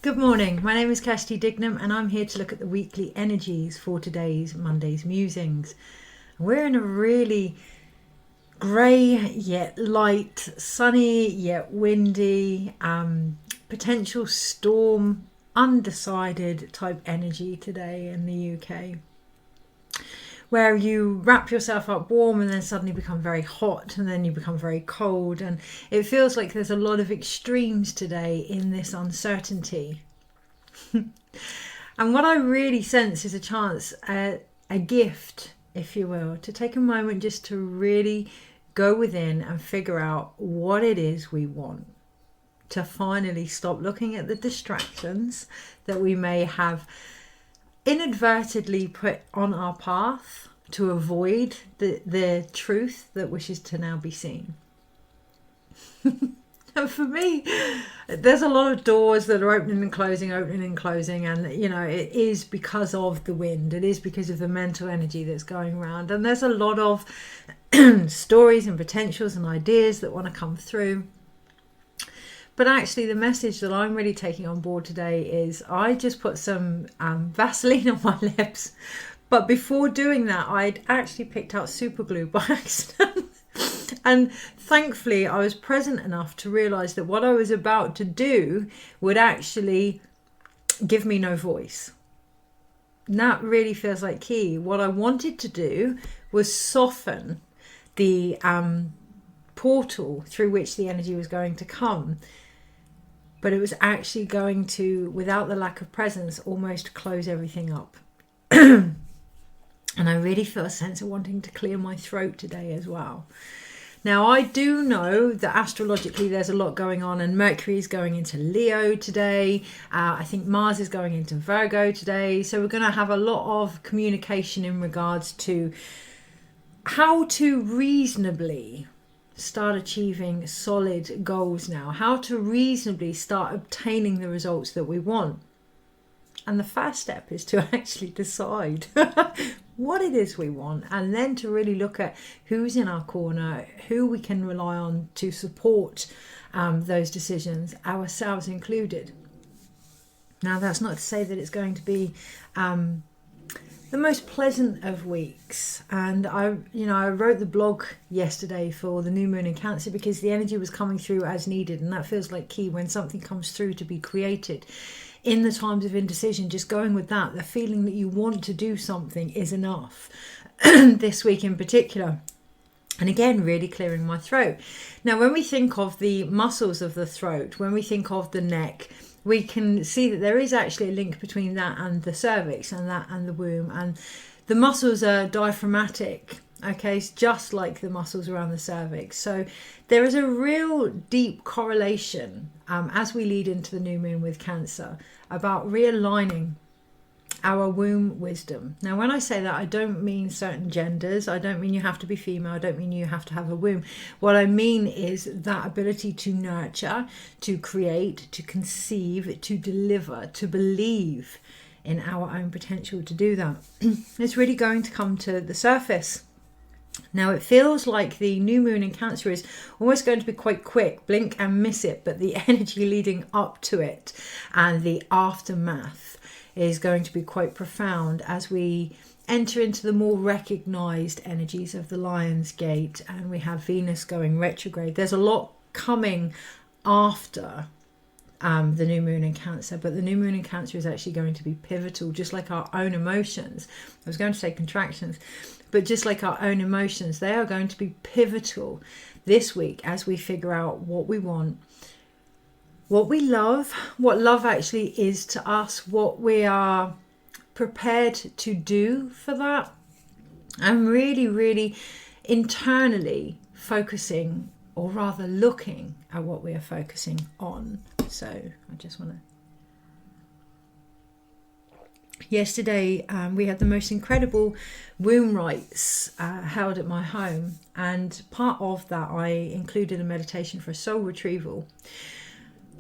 Good morning, my name is Kirsty Dignam and I'm here to look at the weekly energies for today's Monday's Musings. We're in a really grey yet light, sunny yet windy, potential storm, undecided type energy today in the UK, where you wrap yourself up warm and then suddenly become very hot and then you become very cold, and it feels like there's a lot of extremes today in this uncertainty. And what I really sense is a chance, a gift, if you will, to take a moment just to really go within and figure out what it is we want, to finally stop looking at the distractions that we may have inadvertently put on our path to avoid the truth that wishes to now be seen. And for me, there's a lot of doors that are opening and closing, and it is because of the wind, it is because of the mental energy that's going around, and there's a lot of stories and potentials and ideas that want to come through. But actually the message that I'm really taking on board today is I just put some Vaseline on my lips. But before doing that, I'd actually picked out super glue by accident. And thankfully I was present enough to realise that what I was about to do would actually give me no voice. And that really feels like key. What I wanted to do was soften the portal through which the energy was going to come. But it was actually going to, without the lack of presence, almost close everything up. And I really feel a sense of wanting to clear my throat today as well. Now, I do know that astrologically there's a lot going on, and Mercury is going into Leo today. I think Mars is going into Virgo today. So we're going to have a lot of communication in regards to how to reasonably start achieving solid goals now, how to reasonably start obtaining the results that we want. And the first step is to actually decide what it is we want, and then to really look at who's in our corner, who we can rely on to support those decisions, ourselves included. Now, that's not to say that it's going to be the most pleasant of weeks, and I wrote the blog yesterday for the new moon in Cancer because the energy was coming through as needed, and that feels like key when something comes through to be created in the times of indecision. Just going with that, the feeling that you want to do something is enough. This week in particular. And again, really clearing my throat. Now, when we think of the muscles of the throat, when we think of the neck, we can see that there is actually a link between that and the cervix, and that and the womb. And the muscles are diaphragmatic, okay, it's just like the muscles around the cervix. So there is a real deep correlation as we lead into the new moon with Cancer about realigning our womb wisdom. Now, when I say that, I don't mean certain genders. I don't mean you have to be female. I don't mean you have to have a womb. What I mean is that ability to nurture, to create, to conceive, to deliver, to believe in our own potential to do that. It's really going to come to the surface. Now, it feels like the new moon in Cancer is almost going to be quite quick, blink and miss it, but the energy leading up to it and the aftermath is going to be quite profound as we enter into the more recognised energies of the Lion's Gate, and we have Venus going retrograde. There's a lot coming after the new moon in Cancer, but the new moon in Cancer is actually going to be pivotal, just like our own emotions. I was going to say contractions, but just like our own emotions, they are going to be pivotal this week as we figure out what we want, what we love, what love actually is to us, what we are prepared to do for that, and really, really internally focusing, or rather looking at what we are focusing on. So I just want to... Yesterday we had the most incredible womb rites held at my home, and part of that I included a meditation for soul retrieval.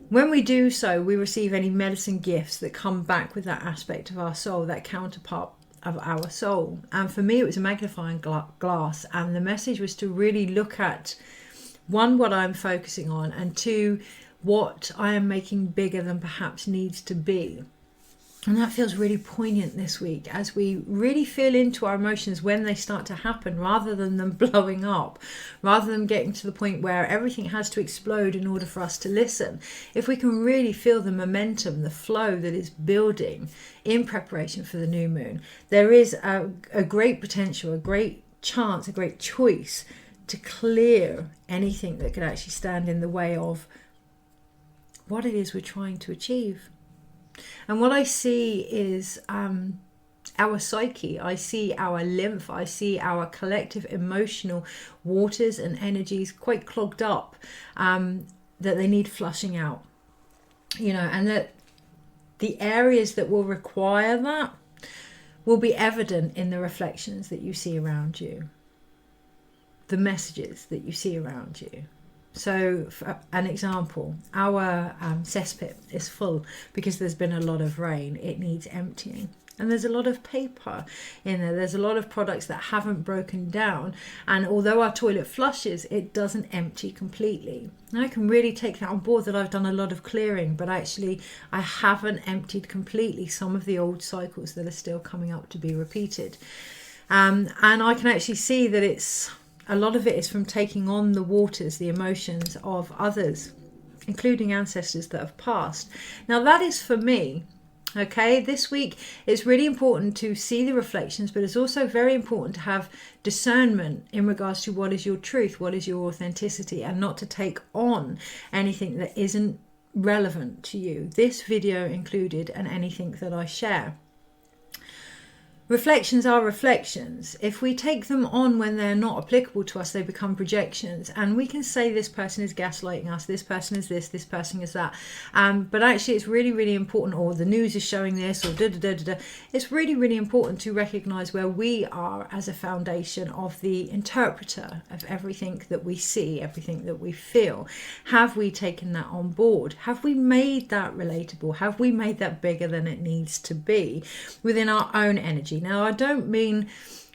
When we do so, we receive any medicine gifts that come back with that aspect of our soul, that counterpart of our soul. And for me, it was a magnifying glass, and the message was to really look at, one, what I'm focusing on, and two, what I am making bigger than perhaps needs to be. And that feels really poignant this week as we really feel into our emotions when they start to happen, rather than them blowing up, rather than getting to the point where everything has to explode in order for us to listen. If we can really feel the momentum, the flow that is building in preparation for the new moon, there is a great potential, a great chance, a great choice to clear anything that could actually stand in the way of what it is we're trying to achieve. And what I see is our psyche, I see our lymph, I see our collective emotional waters and energies quite clogged up, that they need flushing out, and that the areas that will require that will be evident in the reflections that you see around you, the messages that you see around you. So, for an example, our cesspit is full because there's been a lot of rain. It needs emptying. And there's a lot of paper in there. There's a lot of products that haven't broken down. And although our toilet flushes, it doesn't empty completely. And I can really take that on board, that I've done a lot of clearing, but actually I haven't emptied completely some of the old cycles that are still coming up to be repeated. And I can actually see that a lot of it is from taking on the waters, the emotions of others, including ancestors that have passed. Now that is for me. Okay, this week it's really important to see the reflections, but it's also very important to have discernment in regards to what is your truth, what is your authenticity, and not to take on anything that isn't relevant to you. This video included, and anything that I share. Reflections are reflections. If we take them on when they're not applicable to us, they become projections. And we can say this person is gaslighting us, this person is this person is that. But actually it's really, really important, or the news is showing this, or da-da-da-da-da. It's really, really important to recognise where we are as a foundation of the interpreter of everything that we see, everything that we feel. Have we taken that on board? Have we made that relatable? Have we made that bigger than it needs to be within our own energy? Now, I don't mean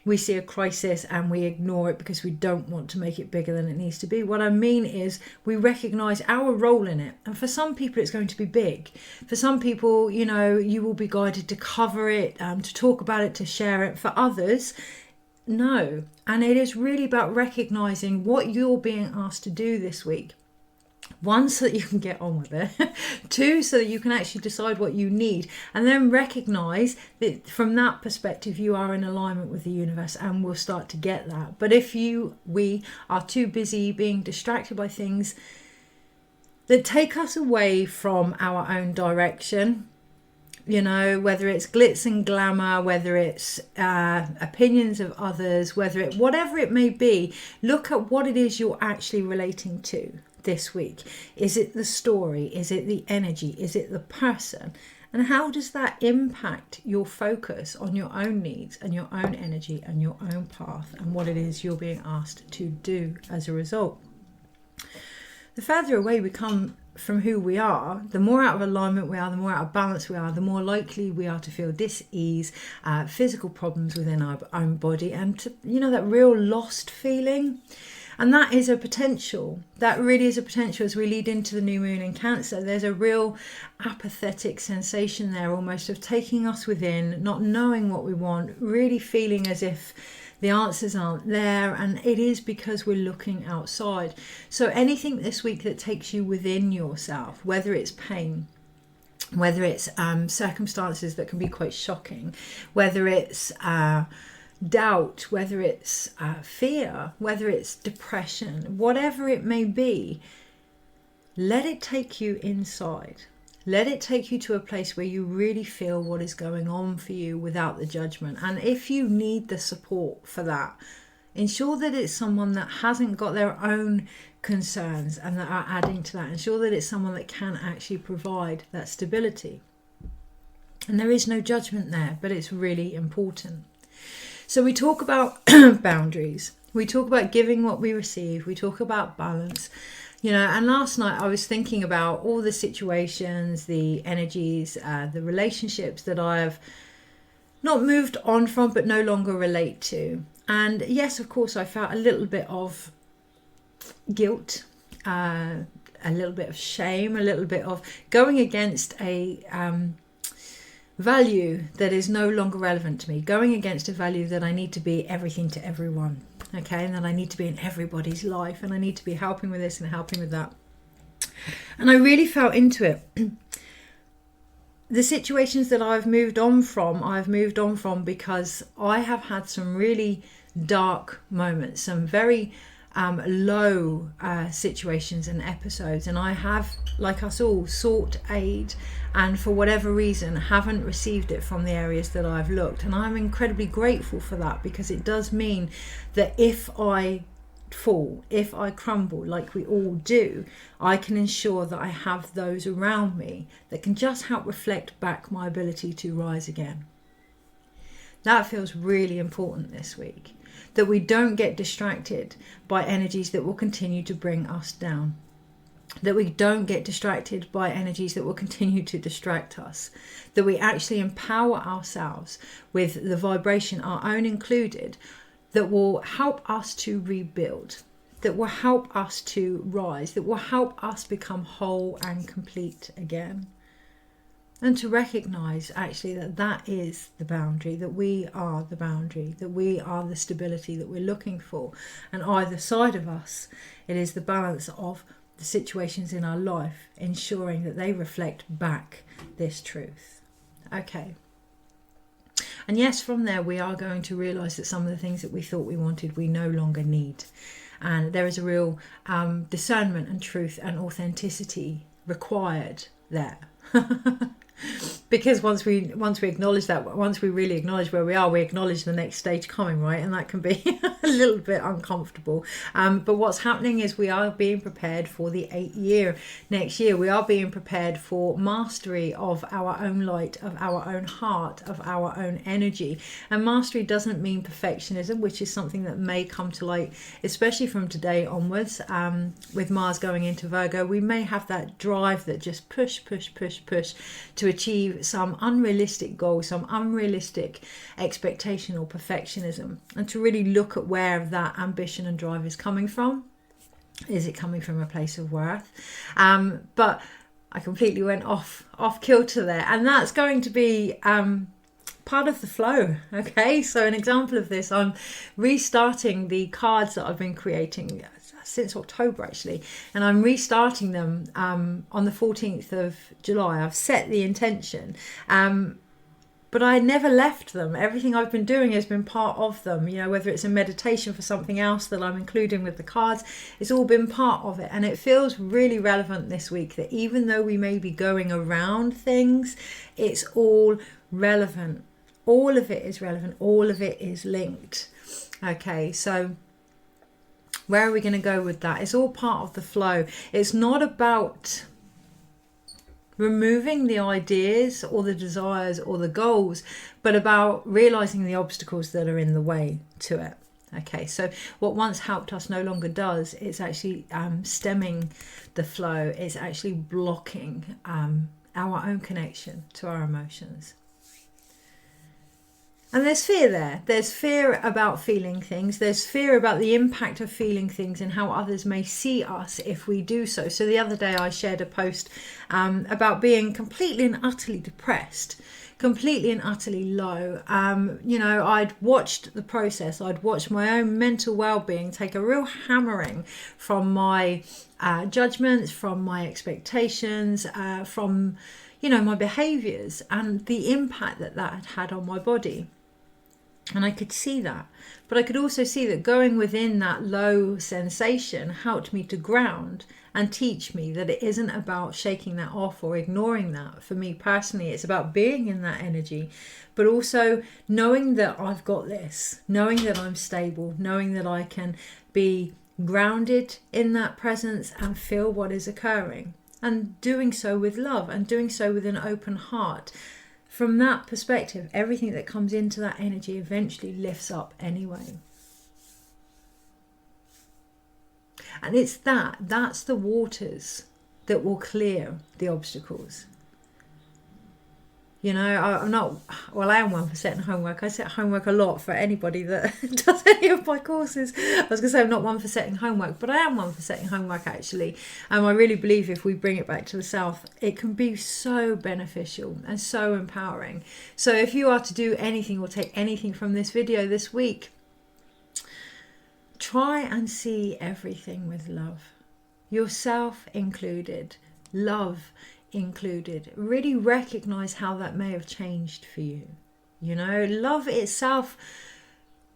we see a crisis and we ignore it because we don't want to make it bigger than it needs to be. What I mean is we recognise our role in it. And for some people, it's going to be big. For some people, you will be guided to cover it, to talk about it, to share it. For others, no. And it is really about recognising what you're being asked to do this week. One, so that you can get on with it. Two, so that you can actually decide what you need, and then recognise that from that perspective you are in alignment with the universe, and we'll start to get that. But if we are too busy being distracted by things that take us away from our own direction, whether it's glitz and glamour, whether it's opinions of others, whatever it may be, look at what it is you're actually relating to this week. Is it the story? Is it the energy? Is it the person? And how does that impact your focus on your own needs and your own energy and your own path and what it is you're being asked to do as a result? The further away we come from who we are, the more out of alignment we are, the more out of balance we are, the more likely we are to feel dis-ease, physical problems within our own body, and to, that real lost feeling. And that is a potential. That really is a potential as we lead into the new moon in Cancer. There's a real apathetic sensation there, almost, of taking us within, not knowing what we want, really feeling as if the answers aren't there. And it is because we're looking outside. So anything this week that takes you within yourself, whether it's pain, whether it's circumstances that can be quite shocking, whether it's doubt, whether it's fear, whether it's depression, whatever it may be, let it take you inside. Let it take you to a place where you really feel what is going on for you without the judgment. And if you need the support for that, ensure that it's someone that hasn't got their own concerns and that are adding to that. Ensure that it's someone that can actually provide that stability. And there is no judgment there, but it's really important. So we talk about boundaries. We talk about giving what we receive. We talk about balance. And last night I was thinking about all the situations, the energies, the relationships that I have not moved on from but no longer relate to. And yes, of course, I felt a little bit of guilt, a little bit of shame, a little bit of going against a value that is no longer relevant to me, going against a value that I need to be everything to everyone, okay, and that I need to be in everybody's life, and I need to be helping with this and helping with that. And I really felt into it. The situations that I've moved on from because I have had some really dark moments, some very low situations and episodes, and I have, like us all, sought aid, and for whatever reason haven't received it from the areas that I've looked. And I'm incredibly grateful for that, because it does mean that if I fall, if I crumble, like we all do, I can ensure that I have those around me that can just help reflect back my ability to rise again. That feels really important this week, that we don't get distracted by energies that will continue to bring us down, that we don't get distracted by energies that will continue to distract us, that we actually empower ourselves with the vibration, our own included, that will help us to rebuild, that will help us to rise, that will help us become whole and complete again. And to recognize actually that that is the boundary, that we are the boundary, that we are the stability that we're looking for. And either side of us, it is the balance of the situations in our life, ensuring that they reflect back this truth. Okay. And yes, from there we are going to realise that some of the things that we thought we wanted, we no longer need. And there is a real discernment and truth and authenticity required there. Because once we acknowledge that, once we really acknowledge where we are, we acknowledge the next stage coming, right? And that can be a little bit uncomfortable. But what's happening is we are being prepared for the 8th year next year. We are being prepared for mastery of our own light, of our own heart, of our own energy. And mastery doesn't mean perfectionism, which is something that may come to light, especially from today onwards. With Mars going into Virgo, we may have that drive that just push to achieve some unrealistic goal, some unrealistic expectation or perfectionism, and to really look at where that ambition and drive is coming from. Is it coming from a place of worth? But I completely went off kilter there, and that's going to be part of the flow. Okay, so an example of this, I'm restarting the cards that I've been creating since October actually, and I'm restarting them on the 14th of July. I've set the intention, but I never left them. Everything I've been doing has been part of them, you know, whether it's a meditation for something else that I'm including with the cards, it's all been part of it. And it feels really relevant this week that even though we may be going around things, it's all relevant. All of it is relevant, all of it is linked. Okay, so where are we going to go with that? It's all part of the flow. It's not about removing the ideas or the desires or the goals, but about realizing the obstacles that are in the way to it. Okay, so what once helped us no longer does. It's actually stemming the flow. It's actually blocking our own connection to our emotions. And there's fear there. There's fear about feeling things. There's fear about the impact of feeling things and how others may see us if we do so. So the other day I shared a post about being completely and utterly depressed, completely and utterly low. You know, I'd watched the process. I'd watched my own mental well-being take a real hammering from my judgments, from my expectations, from, you know, my behaviours, and the impact that that had had on my body. And I could see that, but I could also see that going within that low sensation helped me to ground and teach me that it isn't about shaking that off or ignoring that. For me personally, it's about being in that energy, but also knowing that I've got this, knowing that I'm stable, knowing that I can be grounded in that presence and feel what is occurring, and doing so with love and doing so with an open heart. From that perspective, everything that comes into that energy eventually lifts up anyway. And it's that's the waters that will clear the obstacles. You know, I'm not, well, I am one for setting homework. I set homework a lot for anybody that does any of my courses. I was going to say I'm not one for setting homework, but I am one for setting homework actually. I really believe if we bring it back to the South, it can be so beneficial and so empowering. So if you are to do anything or take anything from this video this week, try and see everything with love, yourself included, love included. Really recognize how that may have changed for you. You know, love itself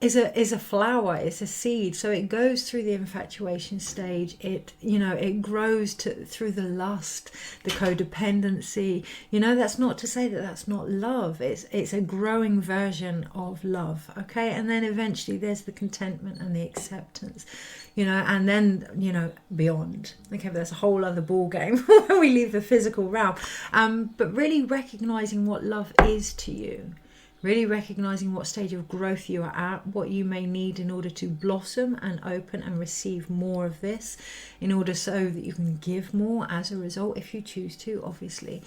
is a flower, it's a seed, so it goes through the infatuation stage. It, you know, it grows through the lust, the codependency. You know, that's not to say that that's not love. It's a growing version of love, okay? And then eventually there's the contentment and the acceptance, you know, and then, you know, beyond. Okay, but that's a whole other ball game when we leave the physical realm. But really recognizing what love is to you. Really recognizing what stage of growth you are at, what you may need in order to blossom and open and receive more of this, in order so that you can give more as a result, if you choose to, obviously.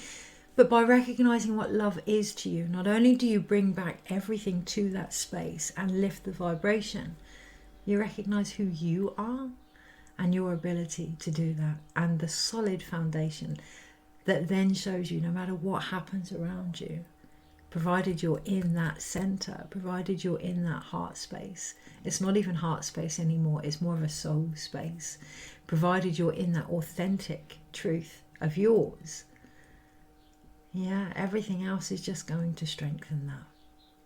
But by recognizing what love is to you, not only do you bring back everything to that space and lift the vibration, you recognize who you are and your ability to do that, and the solid foundation that then shows you no matter what happens around you, provided you're in that center, provided you're in that heart space. It's not even heart space anymore, it's more of a soul space. Provided you're in that authentic truth of yours, yeah, everything else is just going to strengthen that,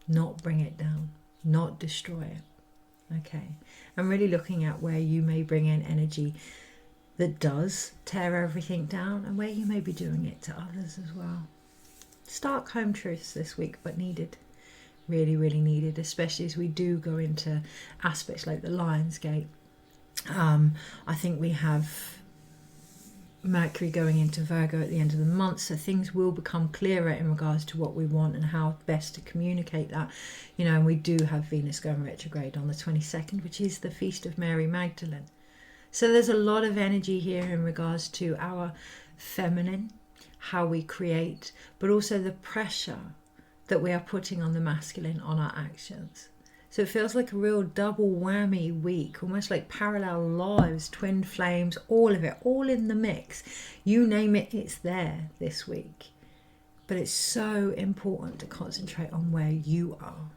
not bring it down, not destroy it. Okay, I'm really looking at where you may bring in energy that does tear everything down, and where you may be doing it to others as well. Stark home truths this week, but needed. Really, really needed, especially as we do go into aspects like the Lion's Gate. I think we have Mercury going into Virgo at the end of the month, so things will become clearer in regards to what we want and how best to communicate that. You know, and we do have Venus going retrograde on the 22nd, which is the feast of Mary Magdalene. So there's a lot of energy here in regards to our feminine, how we create, but also the pressure that we are putting on the masculine on our actions. So it feels like a real double whammy week, almost like parallel lives, twin flames, all of it, all in the mix. You name it, it's there this week. But it's so important to concentrate on where you are,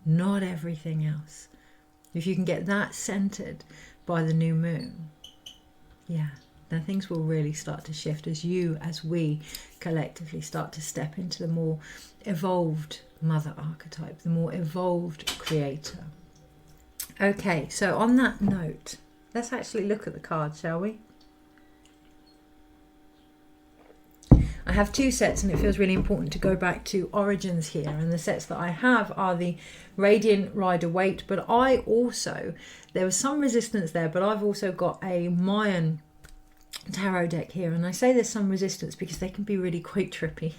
not everything else. If you can get that centered by the new moon, yeah, then things will really start to shift as we collectively start to step into the more evolved mother archetype, the more evolved creator. Okay, so on that note, let's actually look at the cards, shall we? I have two sets, and it feels really important to go back to origins here, and the sets that I have are the Radiant Rider Waite, but there was some resistance there, but I've also got a Mayan tarot deck here, and I say there's some resistance because they can be really quite trippy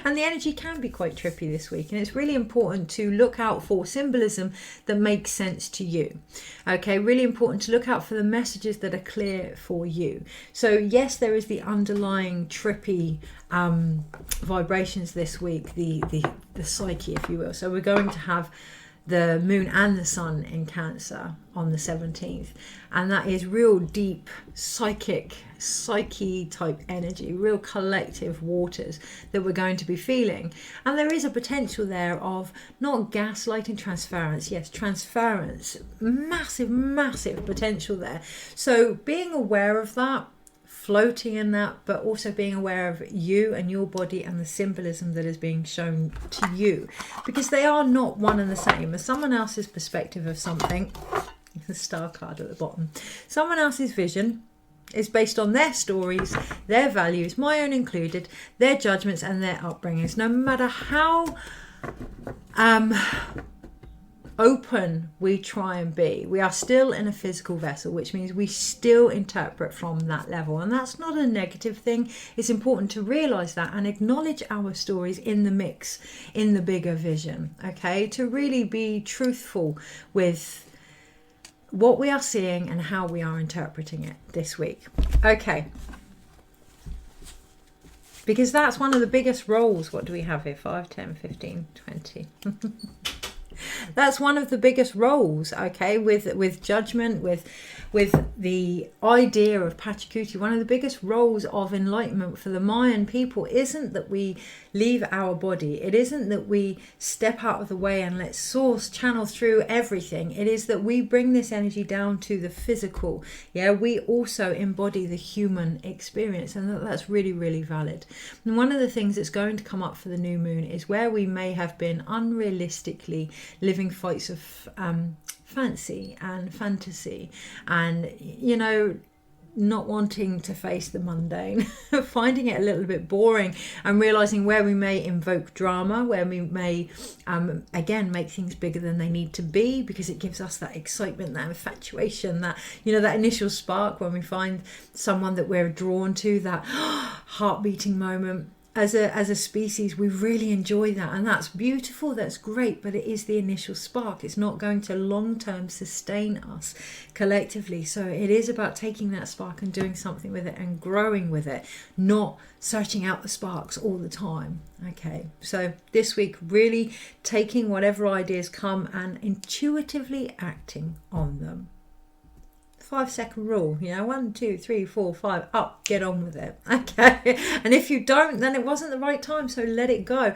and the energy can be quite trippy this week, and it's really important to look out for symbolism that makes sense to you. Okay, really important to look out for the messages that are clear for you. So yes, there is the underlying trippy vibrations this week, the psyche, if you will. So we're going to have the moon and the sun in Cancer on the 17th, and that is real deep psyche type energy, real collective waters that we're going to be feeling. And there is a potential there of not gaslighting, transference. Yes, transference, massive potential there. So being aware of that, floating in that, but also being aware of you and your body and the symbolism that is being shown to you, because they are not one and the same. As someone else's perspective of something, the star card at the bottom, someone else's vision is based on their stories, their values, my own included, their judgments and their upbringings. No matter how open we try and be, we are still in a physical vessel, which means we still interpret from that level, and that's not a negative thing. It's important to realize that and acknowledge our stories in the mix, in the bigger vision, okay, to really be truthful with what we are seeing and how we are interpreting it this week. Okay, Because that's one of the biggest roles. What do we have here? 5, 10, 15, 20. That's one of the biggest roles, okay, with judgment, with the idea of Pachacuti. One of the biggest roles of enlightenment for the Mayan people isn't that we leave our body. It isn't that we step out of the way and let source channel through everything. It is that we bring this energy down to the physical. Yeah, we also embody the human experience, and that's really, really valid. And one of the things that's going to come up for the new moon is where we may have been unrealistically living fights of fancy and fantasy, and not wanting to face the mundane, finding it a little bit boring, and realizing where we may invoke drama, where we may again make things bigger than they need to be, because it gives us that excitement, that infatuation, that that initial spark when we find someone that we're drawn to, that heart beating moment. As a species, we really enjoy that, and that's beautiful, that's great, but it is the initial spark. It's not going to long-term sustain us collectively. So it is about taking that spark and doing something with it and growing with it, not searching out the sparks all the time. Okay, so this week, really taking whatever ideas come and intuitively acting on them. 5-second rule, 1, 2, 3, 4, 5, up, get on with it. Okay, and if you don't, then it wasn't the right time, so let it go.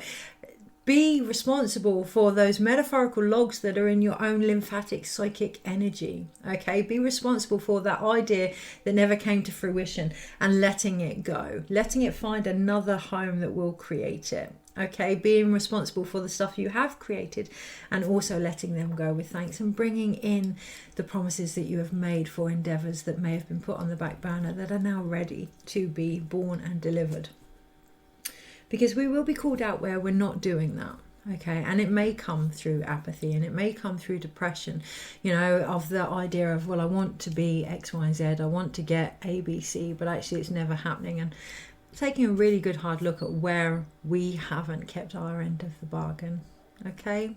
Be responsible for those metaphorical logs that are in your own lymphatic psychic energy. Okay, be responsible for that idea that never came to fruition and letting it go, letting it find another home that will create it. Okay, being responsible for the stuff you have created and also letting them go with thanks, and bringing in the promises that you have made for endeavors that may have been put on the back burner that are now ready to be born and delivered. Because we will be called out where we're not doing that. Okay, and it may come through apathy, and it may come through depression, of the idea of, well, I want to be X, Y, and Z, I want to get A, B, C, but actually it's never happening. And taking a really good hard look at where we haven't kept our end of the bargain. Okay,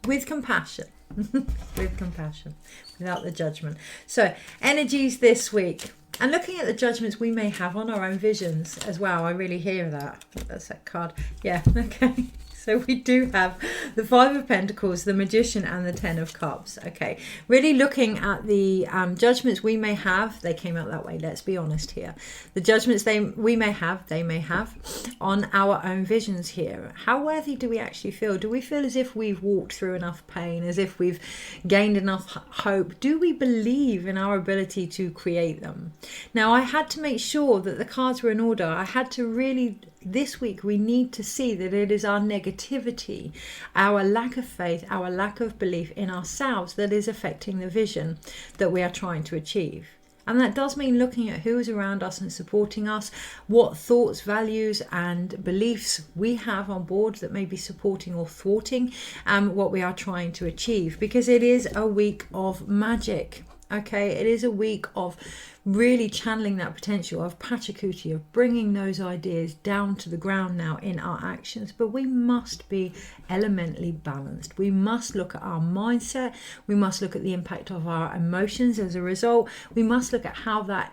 with compassion. With compassion, without the judgment. So energies this week, and looking at the judgments we may have on our own visions as well. I really hear that. That's that card. Yeah, okay. So we do have the 5 of Pentacles, the Magician, and the 10 of Cups. Okay, really looking at the judgments we may have. They came out that way, let's be honest here. The judgments they may have on our own visions here. How worthy do we actually feel? Do we feel as if we've walked through enough pain, as if we've gained enough hope? Do we believe in our ability to create them? Now, I had to make sure that the cards were in order. I had to really... This week, we need to see that it is our negativity, our lack of faith, our lack of belief in ourselves that is affecting the vision that we are trying to achieve. And that does mean looking at who is around us and supporting us, what thoughts, values and beliefs we have on board that may be supporting or thwarting what we are trying to achieve. Because it is a week of magic. Okay, it is a week of really channeling that potential of Pachacuti, of bringing those ideas down to the ground now in our actions. But we must be elementally balanced. We must look at our mindset. We must look at the impact of our emotions as a result. We must look at how that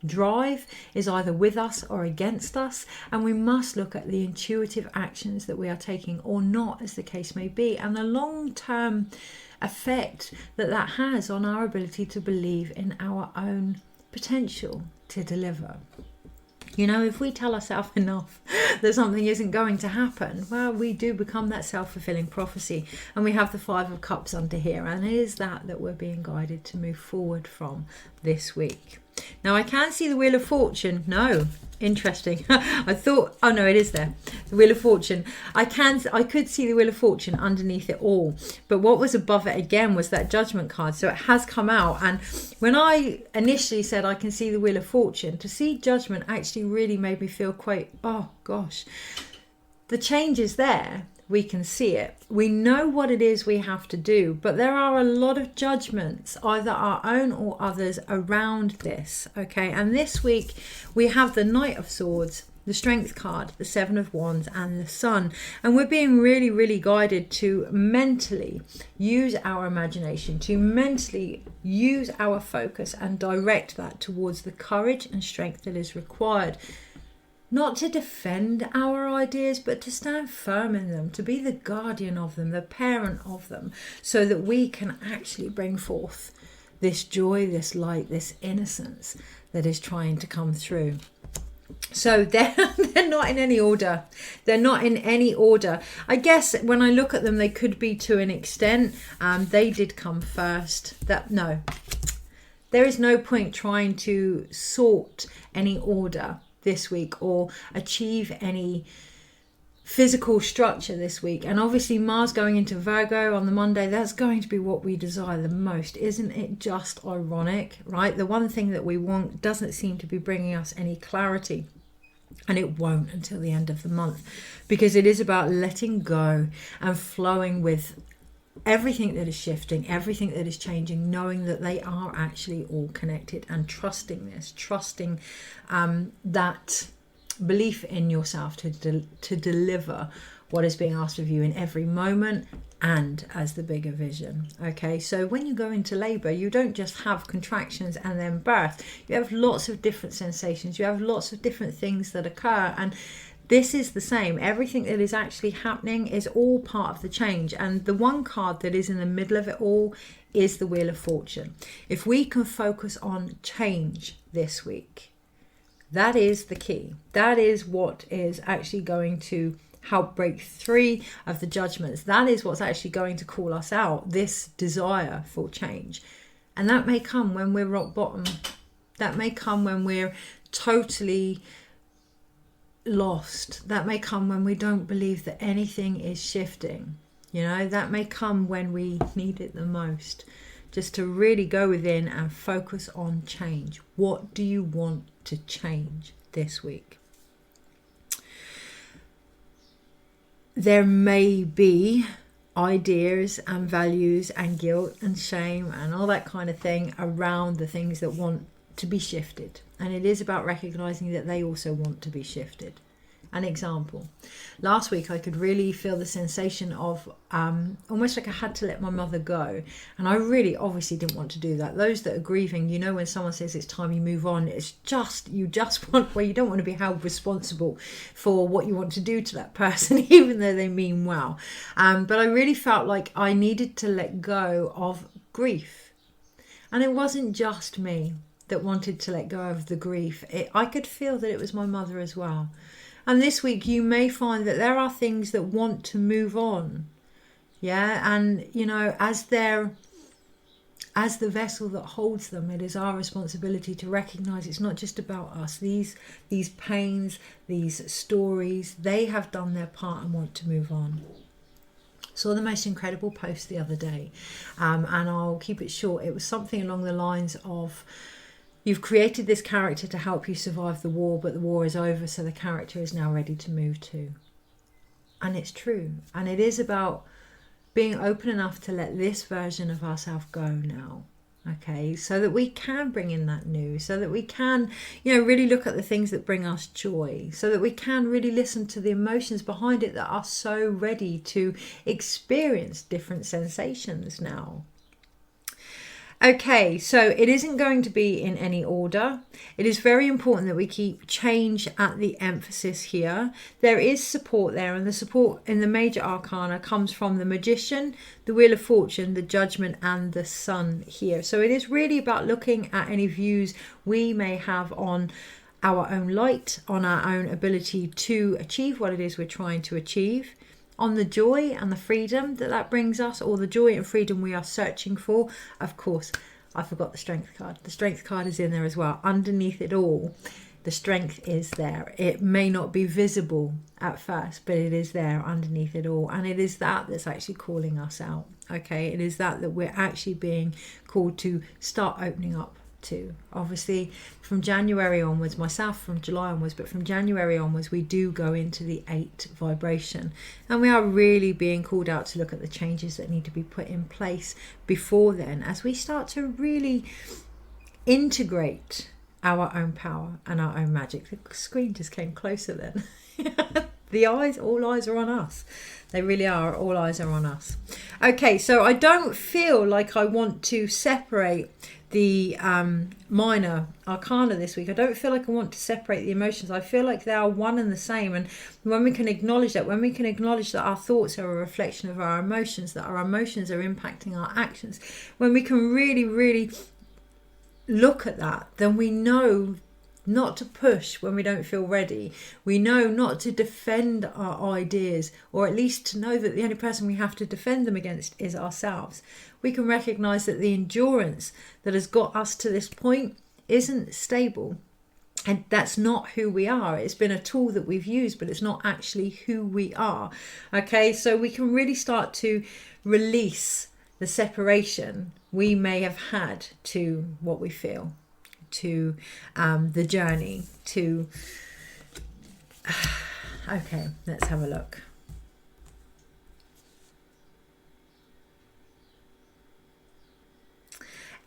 drive is either with us or against us, and we must look at the intuitive actions that we are taking or not, as the case may be, and the long-term effect that has on our ability to believe in our own potential to deliver. If we tell ourselves enough that something isn't going to happen, well, we do become that self-fulfilling prophecy. And we have the 5 of Cups under here, and it is that we're being guided to move forward from this week. Now, I can see the Wheel of Fortune. No, interesting. I thought, oh no, it is there. The Wheel of Fortune. I could see the Wheel of Fortune underneath it all. But what was above it again was that Judgment card. So it has come out. And when I initially said I can see the Wheel of Fortune, to see Judgment actually really made me feel quite, oh gosh. The change is there. We can see it. We know what it is we have to do, but there are a lot of judgments, either our own or others, around this. Okay, and this week we have the Knight of Swords, the Strength card, the 7 of Wands, and the Sun. And we're being really, really guided to mentally use our imagination, to mentally use our focus and direct that towards the courage and strength that is required not to defend our ideas, but to stand firm in them, to be the guardian of them, the parent of them, so that we can actually bring forth this joy, this light, this innocence that is trying to come through. So they're not in any order. They're not in any order. I guess when I look at them, they could be to an extent. They did come first. No, there is no point trying to sort any order this week or achieve any physical structure this week. And obviously Mars going into Virgo on the Monday, that's going to be what we desire the most. Isn't it just ironic, right? The one thing that we want doesn't seem to be bringing us any clarity, and it won't until the end of the month, because it is about letting go and flowing with everything that is shifting, everything that is changing, knowing that they are actually all connected, and trusting this, trusting that belief in yourself to deliver what is being asked of you in every moment and as the bigger vision. Okay, so when you go into labor, you don't just have contractions and then birth. You have lots of different sensations. You have lots of different things that occur, and this is the same. Everything that is actually happening is all part of the change. And the one card that is in the middle of it all is the Wheel of Fortune. If we can focus on change this week, that is the key. That is what is actually going to help break free of the judgments. That is what's actually going to call us out, this desire for change. And that may come when we're rock bottom. That may come when we're totally lost. That may come when we don't believe that anything is shifting. You know, that may come when we need it the most. Just to really go within and focus on change. What do you want to change this week? There may be ideas and values and guilt and shame and all that kind of thing around the things that want to be shifted. And it is about recognizing that they also want to be shifted. An example. Last week I could really feel the sensation of almost like I had to let my mother go. And I really obviously didn't want to do that. Those that are grieving, you know, when someone says it's time you move on, it's just, you just want, well, you don't want to be held responsible for what you want to do to that person, even though they mean well. But I really felt like I needed to let go of grief. And it wasn't just me that wanted to let go of the grief. I could feel that it was my mother as well. And this week you may find that there are things that want to move on. Yeah, and you know, as the vessel that holds them, it is our responsibility to recognize it's not just about us. These pains, these stories, they have done their part and want to move on. Saw the most incredible post the other day, and I'll keep it short. It was something along the lines of, you've created this character to help you survive the war, but the war is over, so the character is now ready to move too. And it's true. And it is about being open enough to let this version of ourselves go now. Okay, so that we can bring in that new, so that we can, you know, really look at the things that bring us joy, so that we can really listen to the emotions behind it that are so ready to experience different sensations now. Okay, so it isn't going to be in any order. It is very important that we keep change at the emphasis here. There is support there, and the support in the major arcana comes from the Magician, the Wheel of Fortune, the Judgment, and the Sun here. So it is really about looking at any views we may have on our own light, on our own ability to achieve what it is we're trying to achieve, on the joy and the freedom that brings us, or the joy and freedom we are searching for. Of course, I forgot the Strength card. The Strength card is in there as well. Underneath it all, the Strength is there. It may not be visible at first, but it is there underneath it all. And it is that that's actually calling us out. Okay, it is that we're actually being called to start opening up to. Obviously from January onwards, myself from July onwards, but from January onwards we do go into the 8 vibration, and we are really being called out to look at the changes that need to be put in place before then, as we start to really integrate our own power and our own magic. The screen just came closer then. all eyes are on us. They really are. All eyes are on us. Okay, so I don't feel like I want to separate the minor arcana this week. I don't feel like I want to separate the emotions. I feel like they are one and the same. And when we can acknowledge that, when we can acknowledge that our thoughts are a reflection of our emotions, that our emotions are impacting our actions, when we can really, really look at that, then we know not to push when we don't feel ready. We know not to defend our ideas, or at least to know that the only person we have to defend them against is ourselves. We can recognize that the endurance that has got us to this point isn't stable, and that's not who we are. It's been a tool that we've used, but it's not actually who we are. Okay, so we can really start to release the separation we may have had to what we feel, to the journey, to okay, let's have a look.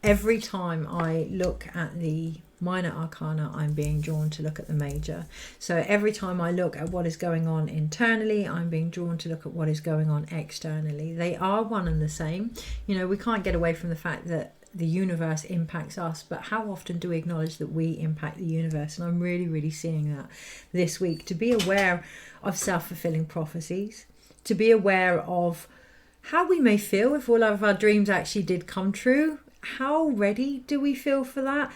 Every time I look at the minor arcana, I'm being drawn to look at the major. So every time I look at what is going on internally, I'm being drawn to look at what is going on externally. They are one and the same. You know, we can't get away from the fact that the universe impacts us, but how often do we acknowledge that we impact the universe? And I'm really, really seeing that this week. To be aware of self-fulfilling prophecies, to be aware of how we may feel if all of our dreams actually did come true. How ready do we feel for that?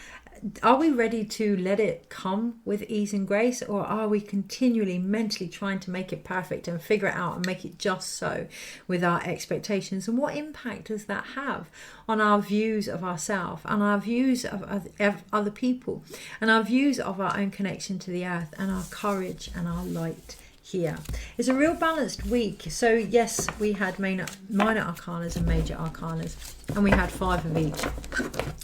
Are we ready to let it come with ease and grace, or are we continually mentally trying to make it perfect and figure it out and make it just so with our expectations? And what impact does that have on our views of ourselves and our views of other people and our views of our own connection to the earth and our courage and our light here? It's a real balanced week. So yes, we had minor arcanas and major arcanas, and we had 5 of each,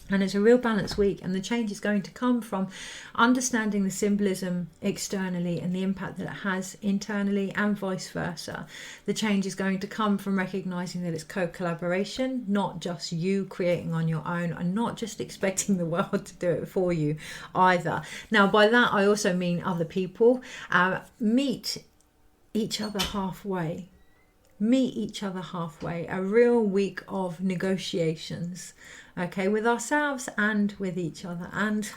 and it's a real balanced week. And the change is going to come from understanding the symbolism externally and the impact that it has internally, and vice versa. The change is going to come from recognizing that it's co-collaboration, not just you creating on your own, and not just expecting the world to do it for you either. Now by that I also mean other people. Meet each other halfway. Meet each other halfway. A real week of negotiations, okay, with ourselves and with each other and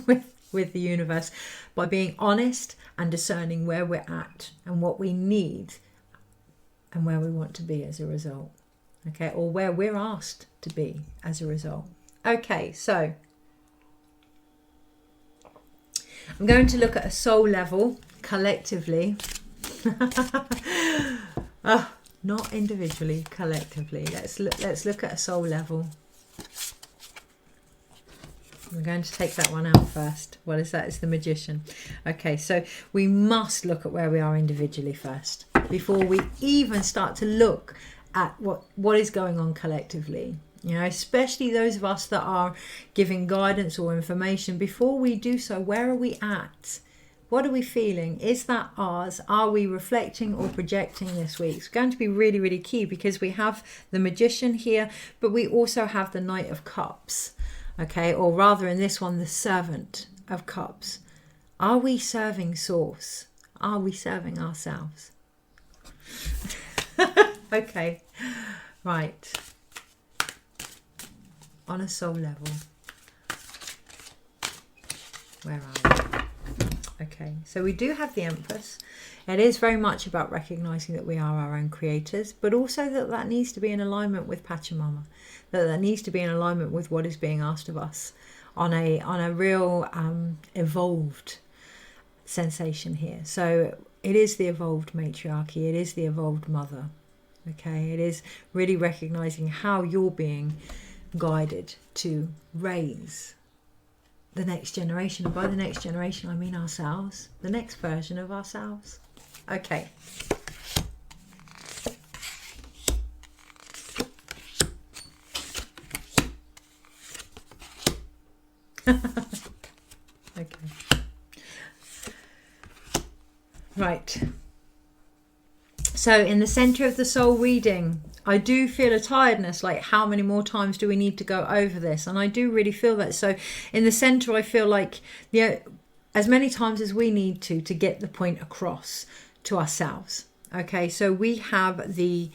with the universe, by being honest and discerning where we're at and what we need and where we want to be as a result, okay, or where we're asked to be as a result. Okay, so I'm going to look at a soul level collectively. Oh, not individually, collectively. Let's look at a soul level. We're going to take that one out first. What is that? It's the Magician. Okay, so we must look at where we are individually first before we even start to look at what is going on collectively. You know, especially those of us that are giving guidance or information. Before we do so, where are we at? What are we feeling? Is that ours? Are we reflecting or projecting this week? It's going to be really, really key, because we have the Magician here, but we also have the Knight of Cups, okay? Or rather in this one, the Servant of Cups. Are we serving Source? Are we serving ourselves? Okay, right. On a soul level, where are we? Okay, so we do have the Empress. It is very much about recognizing that we are our own creators, but also that needs to be in alignment with Pachamama, that needs to be in alignment with what is being asked of us on a real evolved sensation here. So it is the evolved matriarchy, it is the evolved mother. Okay, it is really recognizing how you're being guided to raise the next generation, and by the next generation I mean ourselves, the next version of ourselves. Okay. Okay. Right. So in the center of the soul reading, I do feel a tiredness, like how many more times do we need to go over this? And I do really feel that. So in the center, I feel like as many times as we need to get the point across, to ourselves. Okay, so we have the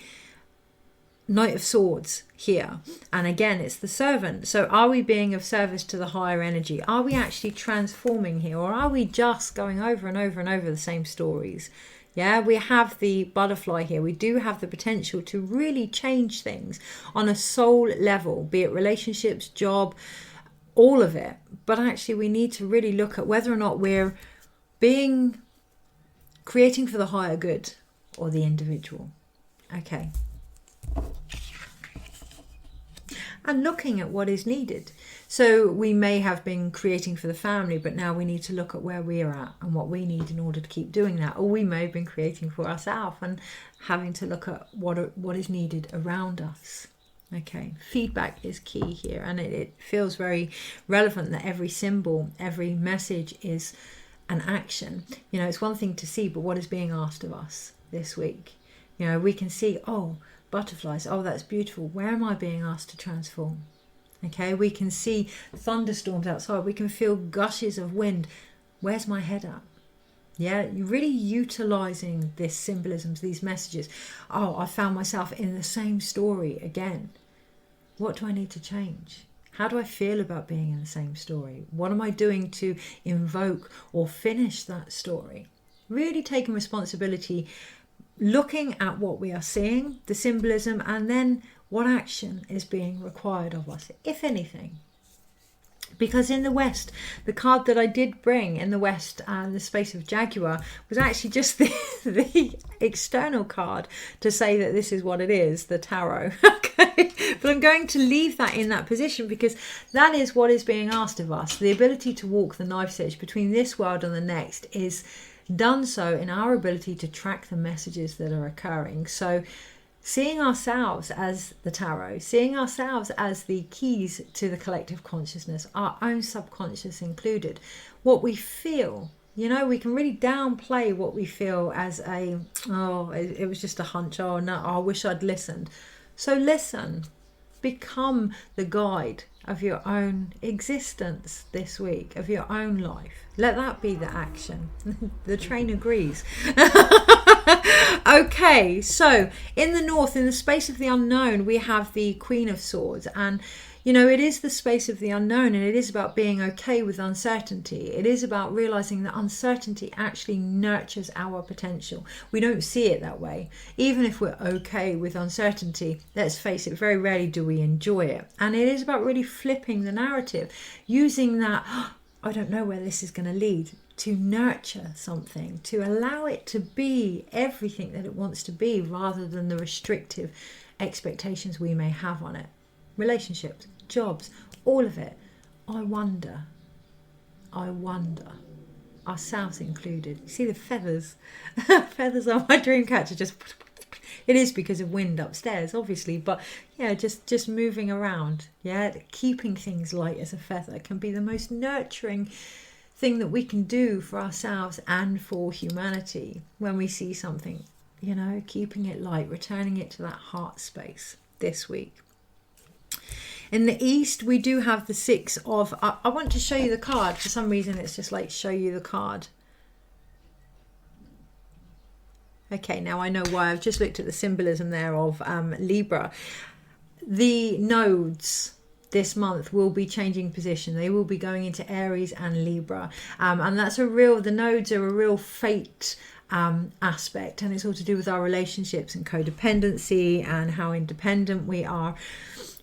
Knight of Swords here, and again it's the servant. So are we being of service to the higher energy? Are we actually transforming here, or are we just going over and over and over the same stories? Yeah, we have the butterfly here. We do have the potential to really change things on a soul level, be it relationships, job, all of it. But actually we need to really look at whether or not we're creating for the higher good or the individual. Okay. And looking at what is needed. So we may have been creating for the family, but now we need to look at where we are at and what we need in order to keep doing that. Or we may have been creating for ourselves and having to look at what is needed around us. Okay, feedback is key here, and it feels very relevant that every symbol, every message is an action. You know, it's one thing to see, but what is being asked of us this week? You know, we can see, oh, butterflies, oh, that's beautiful. Where am I being asked to transform? Okay, we can see thunderstorms outside. We can feel gushes of wind. Where's my head at? Yeah, you're really utilizing this symbolisms, these messages. Oh, I found myself in the same story again. What do I need to change? How do I feel about being in the same story? What am I doing to invoke or finish that story? Really taking responsibility, looking at what we are seeing, the symbolism, and then what action is being required of us, if anything. Because in the West, the card that I did bring in the West, the space of Jaguar, was actually just the external card to say that this is what it is, the tarot. Okay, but I'm going to leave that in that position because that is what is being asked of us. The ability to walk the knife's edge between this world and the next is done so in our ability to track the messages that are occurring. So seeing ourselves as the tarot, seeing ourselves as the keys to the collective consciousness, our own subconscious included, what we feel. You know, we can really downplay what we feel as it was just a hunch, oh no, I wish I'd listened. So listen, become the guide of your own existence this week, of your own life. Let that be the action. The train agrees. Okay, so in the north, in the space of the unknown, we have the Queen of Swords, and you know, it is the space of the unknown, and it is about being okay with uncertainty. It is about realizing that uncertainty actually nurtures our potential. We don't see it that way. Even if we're okay with uncertainty, let's face it, very rarely do we enjoy it. And it is about really flipping the narrative, using that, I don't know where this is going to lead, to nurture something, to allow it to be everything that it wants to be, rather than the restrictive expectations we may have on it. Relationships, jobs, all of it. I wonder, ourselves included. You see the feathers? Feathers on my dream catcher, just, it is because of wind upstairs, obviously, but yeah, just moving around. Yeah, keeping things light as a feather can be the most nurturing thing that we can do for ourselves and for humanity when we see something, you know, keeping it light, returning it to that heart space this week. In the east, we do have the Six of... I want to show you the card. For some reason, it's just like show you the card. Okay, now I know why. I've just looked at the symbolism there of Libra. The nodes this month will be changing position. They will be going into Aries and Libra. And that's the nodes are a real fate aspect. And it's all to do with our relationships and codependency and how independent we are.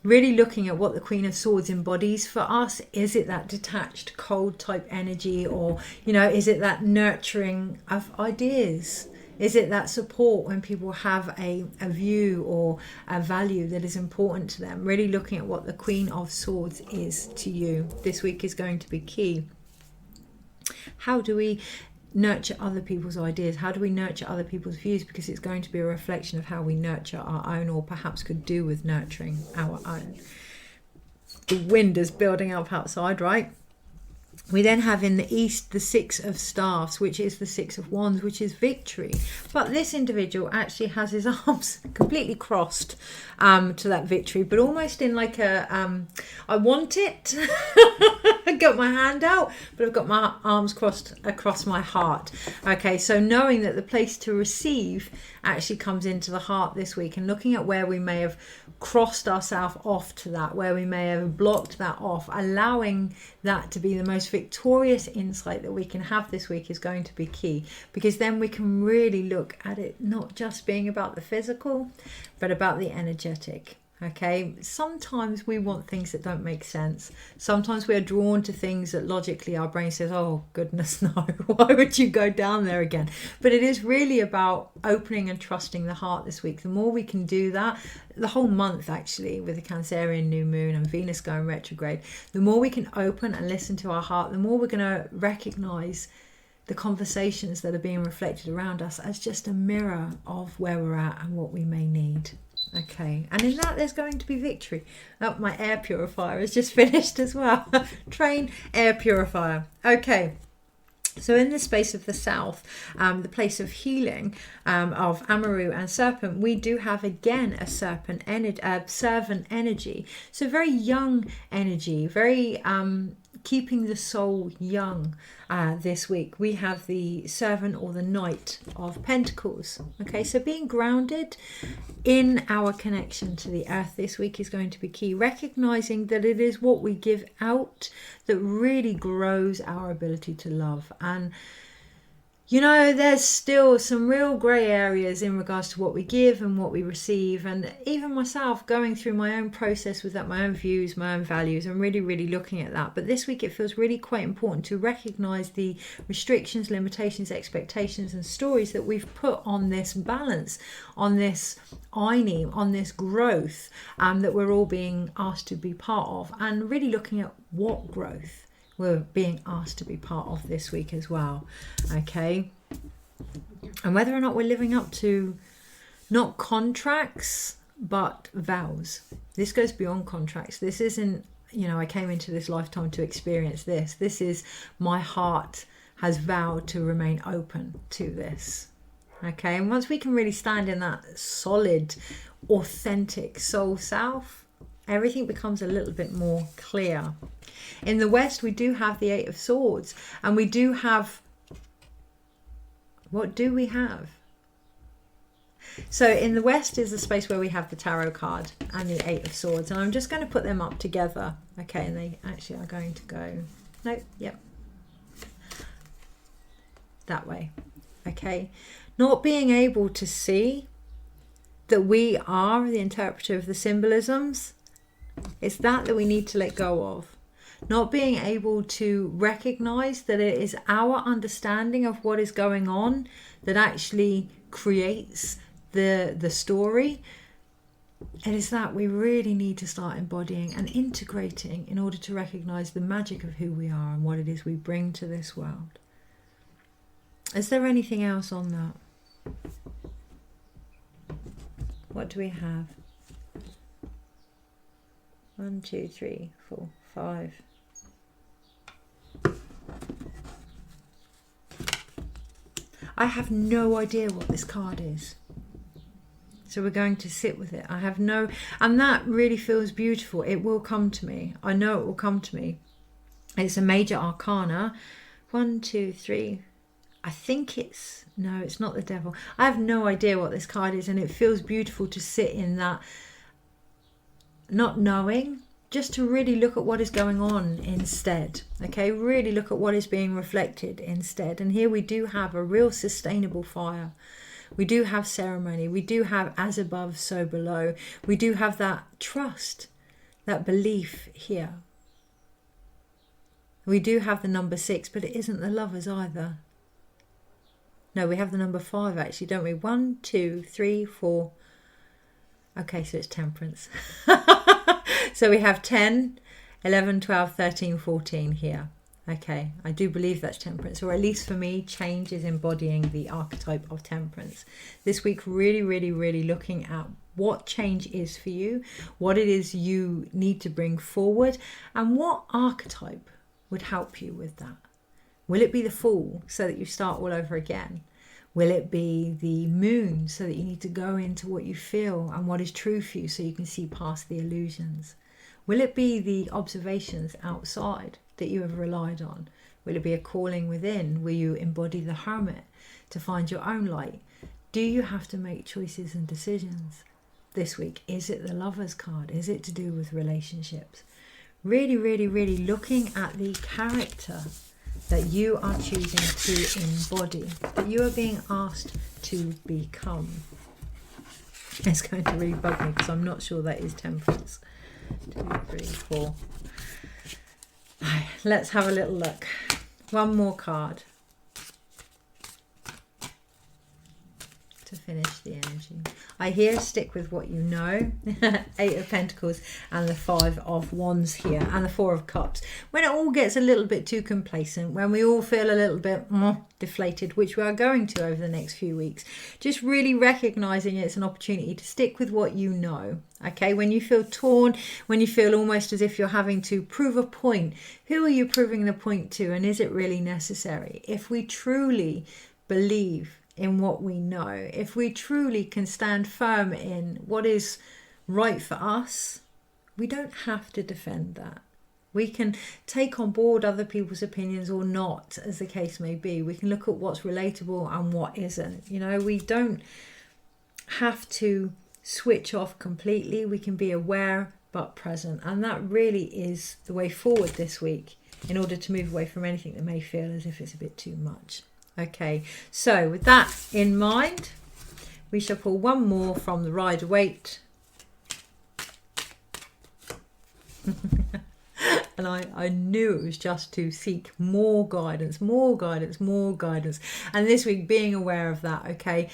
Really looking at what the Queen of Swords embodies for us. Is it that detached, cold type energy, or, you know, is it that nurturing of ideas? Is it that support when people have a view or a value that is important to them? Really looking at what the Queen of Swords is to you. This week is going to be key. How do we nurture other people's ideas? How do we nurture other people's views? Because it's going to be a reflection of how we nurture our own, or perhaps could do with nurturing our own. The wind is building up outside, right? We then have in the east the Six of Staffs, which is the Six of Wands, which is victory. But this individual actually has his arms completely crossed to that victory, but almost in like a I want it. I've got my hand out, but I've got my arms crossed across my heart. Okay, so knowing that the place to receive actually comes into the heart this week, and looking at where we may have crossed ourselves off to that, where we may have blocked that off, allowing that to be the most victorious insight that we can have this week is going to be key, because then we can really look at it not just being about the physical, but about the energetic. Okay, sometimes we want things that don't make sense. Sometimes we're drawn to things that logically our brain says, oh goodness no, why would you go down there again? But it is really about opening and trusting the heart this week. The more we can do that, the whole month actually, with the Cancerian new moon and Venus going retrograde, the more we can open and listen to our heart, the more we're going to recognize the conversations that are being reflected around us as just a mirror of where we're at and what we may need. Okay, and in that there's going to be victory. Oh, my air purifier has just finished as well. Train air purifier. Okay, so in the space of the south, the place of healing of Amaru and Serpent, we do have again a serpent servant energy. So very young energy, very keeping the soul young. This week we have the servant or the knight of pentacles. Okay, so being grounded in our connection to the earth this week is going to be key, recognizing that it is what we give out that really grows our ability to love. And you know, there's still some real grey areas in regards to what we give and what we receive. And even myself going through my own process with that, my own views, my own values, and really looking at that. But this week it feels really quite important to recognise the restrictions, limitations, expectations and stories that we've put on this balance, on this on this growth that we're all being asked to be part of. And really looking at what growth we're being asked to be part of this week as well. Okay, and whether or not we're living up to not contracts but vows. This goes beyond contracts. This isn't, you know, I came into this lifetime to experience this. This is my heart has vowed to remain open to this. Okay, and once we can really stand in that solid, authentic soul self, everything becomes a little bit more clear. In the West, we do have the Eight of Swords, and we do have, what do we have? So in the West is the space where we have the Tarot card and the Eight of Swords, and I'm just going to put them up together. Okay, and they actually are going to go, no, yep, that way. Okay, not being able to see that we are the interpreter of the symbolisms, it's that we need to let go of. Not being able to recognize that it is our understanding of what is going on that actually creates the story. It is that we really need to start embodying and integrating in order to recognize the magic of who we are and what it is we bring to this world. Is there anything else on that? What do we have? 1, 2, 3, 4, 5. I have no idea what this card is. So we're going to sit with it. I have no, and that really feels beautiful. It will come to me. I know it will come to me. It's a major arcana. 1, 2, 3. I think it's, no, it's not the devil. I have no idea what this card is, and it feels beautiful to sit in that, not knowing, just to really look at what is going on instead. Okay, really look at what is being reflected instead. And here we do have a real sustainable fire. We do have ceremony. We do have as above, so below. We do have that trust, that belief here. We do have the number 6, but it isn't the Lovers either. No, we have the number 5 actually, don't we? 1, 2, 3, 4. Okay, so it's Temperance. So we have 10, 11, 12, 13, 14 here. Okay, I do believe that's Temperance, or at least for me, change is embodying the archetype of Temperance. This week, really looking at what change is for you, what it is you need to bring forward, and what archetype would help you with that. Will it be the Fool, so that you start all over again? Will it be the Moon, so that you need to go into what you feel and what is true for you, so you can see past the illusions? Will it be the observations outside that you have relied on? Will it be a calling within? Will you embody the hermit to find your own light? Do you have to make choices and decisions this week? Is it the Lover's card? Is it to do with relationships? Really, really, really looking at the character that you are choosing to embody, that you are being asked to become. It's going to really bug me because I'm not sure that is Temperance. 2, 3, 4. Right, let's have a little look. One more card to finish the energy. I hear stick with what you know. 8 of Pentacles and the 5 of Wands here and the 4 of Cups. When it all gets a little bit too complacent, when we all feel a little bit deflated, which we are going to over the next few weeks, just really recognizing it's an opportunity to stick with what you know. Okay, when you feel torn, when you feel almost as if you're having to prove a point, who are you proving the point to, and is it really necessary? If we truly believe in what we know, if we truly can stand firm in what is right for us, we don't have to defend that. We can take on board other people's opinions or not, as the case may be. We can look at what's relatable and what isn't. You know, we don't have to switch off completely. We can be aware but present, and that really is the way forward this week in order to move away from anything that may feel as if it's a bit too much. Okay, so with that in mind, we shall pull one more from the Rider-Waite. And I knew it was just to seek more guidance, more guidance, more guidance. And this week, being aware of that, okay,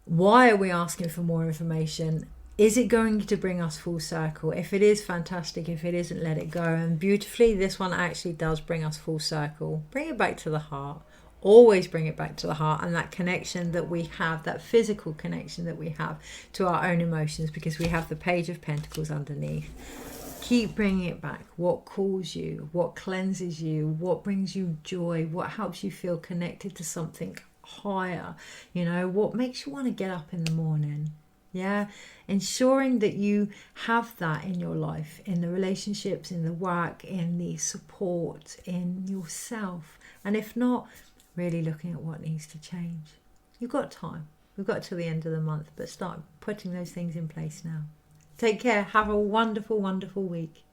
why are we asking for more information? Is it going to bring us full circle? If it is, fantastic. If it isn't, let it go. And beautifully, this one actually does bring us full circle. Bring it back to the heart. Always bring it back to the heart and that connection that we have, that physical connection that we have to our own emotions, because we have the Page of Pentacles underneath. Keep bringing it back. What calls you? What cleanses you? What brings you joy? What helps you feel connected to something higher? You know, what makes you want to get up in the morning? Yeah, ensuring that you have that in your life, in the relationships, in the work, in the support, in yourself. And if not, really looking at what needs to change. You've got time. We've got till the end of the month, but start putting those things in place now. Take care. Have a wonderful, wonderful week.